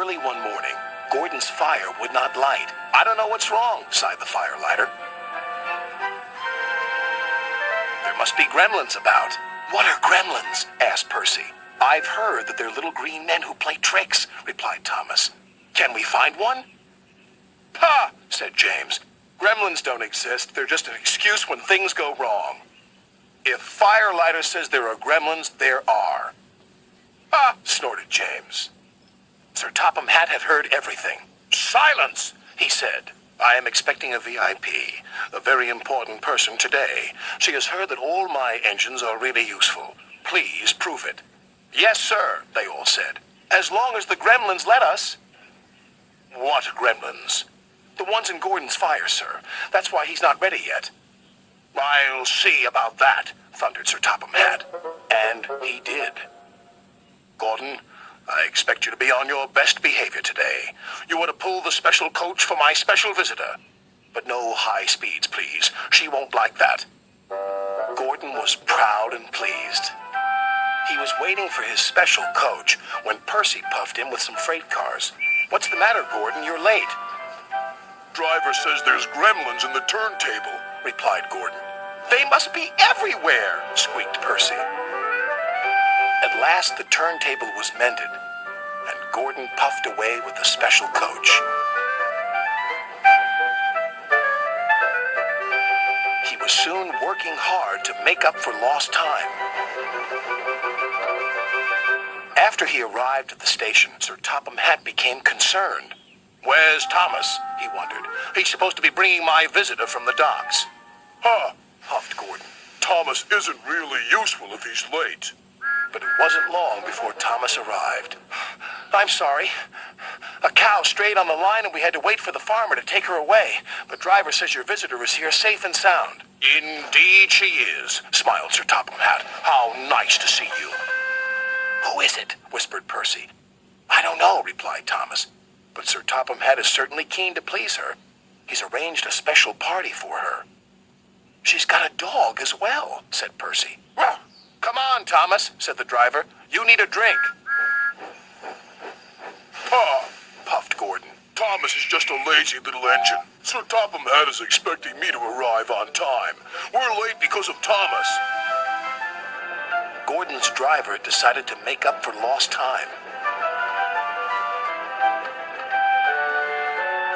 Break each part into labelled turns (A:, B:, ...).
A: Early one morning, Gordon's fire would not light. "I don't know what's wrong," sighed the firelighter. "There must be gremlins about." "What are gremlins?" asked Percy. "I've heard that they're little green men who play tricks," replied Thomas. "Can we find one?" "Ha!" said James. "Gremlins don't exist. They're just an excuse when things go wrong. If Firelighter says there are gremlins, there are." "Ha!" snorted James. Sir Topham Hatt had heard everything. "Silence!" he said. "I am expecting a VIP, a very important person today. She has heard that all my engines are really useful. Please prove it." "Yes, sir," they all said. "As long as the gremlins let us." "What gremlins?" "The ones in Gordon's fire, sir. That's why he's not ready yet." "I'll see about that," thundered Sir Topham Hatt. And he did. "Gordon, I expect you to be on your best behavior today. You are to pull the special coach for my special visitor. But no high speeds, please. She won't like that." Gordon was proud and pleased. He was waiting for his special coach when Percy puffed in with some freight cars. "What's the matter, Gordon? You're late." "Driver says there's gremlins in the turntable," replied Gordon. "They must be everywhere," squeaked Percy. At last the turntable was mended, and Gordon puffed away with the special coach. He was soon working hard to make up for lost time. After he arrived at the station, Sir Topham Hatt became concerned. "Where's Thomas?" he wondered. "He's supposed to be bringing my visitor from the docks." "Huh," huffed Gordon. "Thomas isn't really useful if he's late." But it wasn't long before Thomas arrived. "I'm sorry. A cow strayed on the line and we had to wait for the farmer to take her away. The driver says your visitor is here safe and sound." "Indeed she is," smiled Sir Topham Hatt. "How nice to see you." "Who is it?" whispered Percy. "I don't know," replied Thomas. "But Sir Topham Hatt is certainly keen to please her. He's arranged a special party for her." "She's got a dog as well," said Percy. "Well, come on, Thomas," said the driver. "You need a drink." "Pa," puffed Gordon. "Thomas is just a lazy little engine. Sir Topham Hatt is expecting me to arrive on time. We're late because of Thomas." Gordon's driver decided to make up for lost time.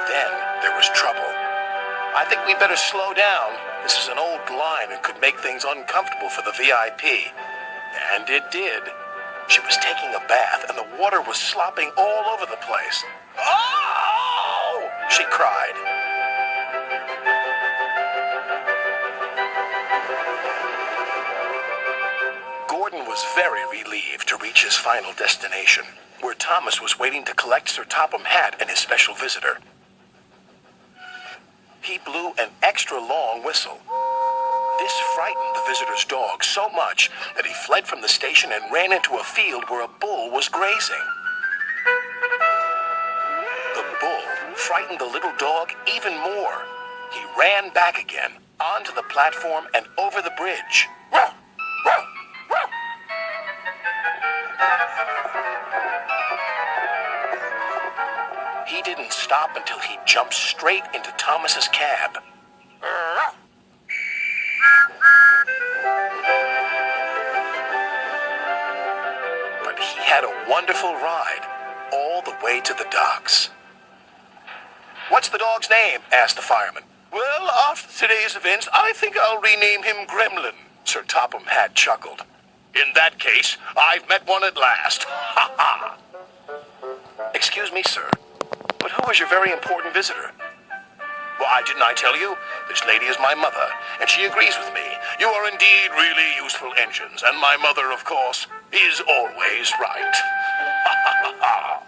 A: Then there was trouble. "I think we better slow down. This is an old line and could make things uncomfortable for the VIP." And it did. She was taking a bath and the water was slopping all over the place. "Oh!" she cried. Gordon was very relieved to reach his final destination, where Thomas was waiting to collect Sir Topham Hatt and his special visitor. He blew an extra long whistle. This frightened the visitor's dog so much that he fled from the station and ran into a field where a bull was grazing. The bull frightened the little dog even more. He ran back again, onto the platform and over the bridge. "Row! Row! Row!" He didn't stop until he jumped straight into Thomas's cab. But he had a wonderful ride, all the way to the docks. "What's the dog's name?" asked the fireman. "Well, after today's events, I think I'll rename him Gremlin," Sir Topham Hatt chuckled. "In that case, I've met one at last. Ha ha!" "Excuse me, sir, but who is your very important visitor?" "Why, didn't I tell you? This lady is my mother, and she agrees with me. You are indeed really useful engines, and my mother, of course, is always right. Ha ha ha ha!"